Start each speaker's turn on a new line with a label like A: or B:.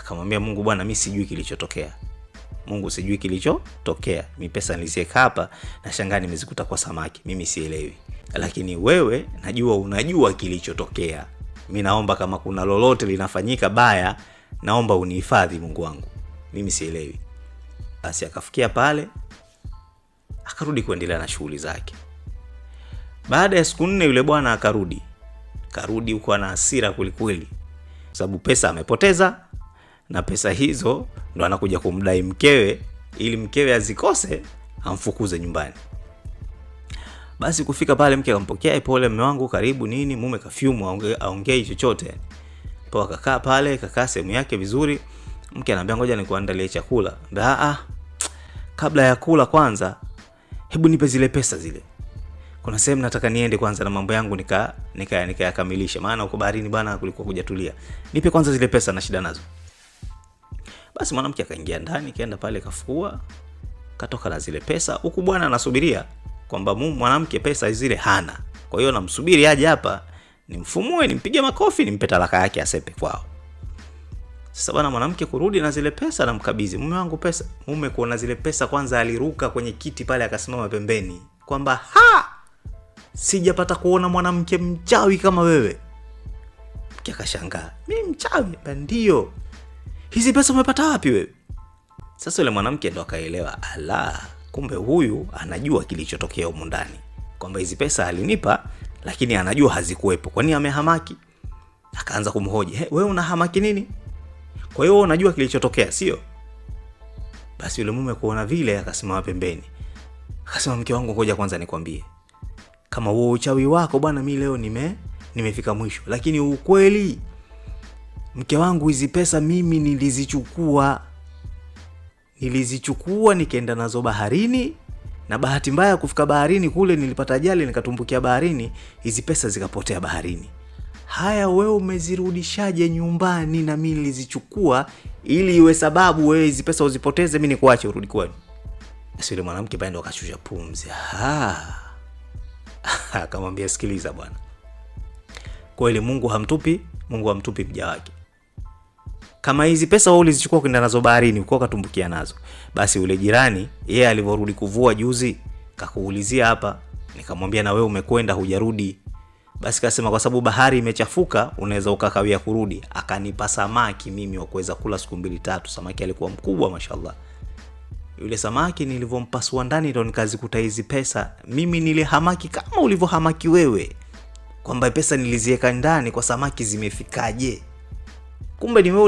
A: Akamwambia Mungu, bwana mimi sijui kilichotokea. Mungu, sijui kilichotokea. Mimi pesa niliziweka hapa na shangaa nimezikuta kwa samaki. Mimi sielewi. Lakini wewe najua unajua kilichotokea. Mimi naomba kama kuna lolote linafanyika baya, naomba unihifadhi Mungu wangu. Mimi sielewi. Basi akafikia pale, akarudi kuendelea na shughuli zake. Baada ya siku 4 yule bwana akarudi huko na hasira kulikweli. Sababu pesa amepoteza, na pesa hizo ndo anakuja kumdai mkewe ili mkewe azikose amfukuze nyumbani. Basi kufika pale mke akampokea, pole mume wangu, karibu nini. Mume kafyumu aongee chochote. Poa, akakaa pale, kakaa sehemu yake vizuri. Mke anambia ngoja nikuandalie chakula. Kabla ya kula kwanza hebu nipe zile pesa zile. Kuna sehemu nataka niende kwanza na mambo yangu nikayakamilisha. Maana uko baharini bana kulikuwa kujatulia. Nipe kwanza zile pesa na shida nazo. Basi mwanamke akaingia ndani, kaenda pale kafukua, katoka na zile pesa. Huku bwana anasubiria kwamba mwanamke pesa zile hana. Kwa hiyo namsubiri aje hapa nimfumue, nimpige makofi, nimpe talaka yake asepe kwao. Sasa bwana mwanamke kurudi na zile pesa na mkabidhi. Mume wangu pesa. Mume kuona zile pesa kwanza aliruka kwenye kiti pale akasimama pembeni. Kwamba sijapata kuona mwanamke mchawi kama wewe. Mke akashangaa. Mimi mchawi? Ndio. Hizi pesa umepata wapi wewe? Sasa yule mwanamke ndo akaelewa, kumbe huyu anajua kilichotokea huko ndani. Kwamba hizi pesa alinipa lakini anajua hazikuwepo. Kwani amehamaki? Akaanza kumhoji, wewe unahamaki nini? Kwa hiyo unajua kilichotokea, sio? Basi yule mume kuona vile akasimama pembeni. Akasema, mke wangu ngoja kwanza nikwambie. Kama huo uchawi wako bwana, mimi leo nimefika mwisho. Lakini ukweli mke wangu, hizi pesa mimi nilizichukua nikaenda nazo baharini, na bahati mbaya kufika baharini kule nilipata ajali nikatumbukia baharini, hizi pesa zikapotea baharini. Haya, wewe umezirudishaje nyumbani na mimi nilizichukua ili iwe sababu wewe hizi pesa uzipoteze, mimi nikuache urudi kwani? Basi yule mwanamke bado akashusha pumzi. Akamwambia, sikiliza bwana. Kweli Mungu hamtupi mja wake. Kama hizi pesa wewe ulizichukua kwenda nazo baharini uko katumbukia nazo, basi ule jirani yeye alivorudi kuvua juzi kakuulizia hapa, nikamwambia na wewe umekwenda hujarudi. Basi kasema kwa sababu bahari imechafuka unaweza ukakawia kurudi. Akanipa samaki mimi wa kuweza kula siku 2-3. Samaki alikuwa mkubwa mashallah. Yule samaki nilivompasua ndani ndo nikazikuta hizi pesa. Mimi nilihamaki kama ulivohamaki wewe, kwamba pesa niliziweka ndani, kwa samaki zimefikaje? Kumbe ni wewe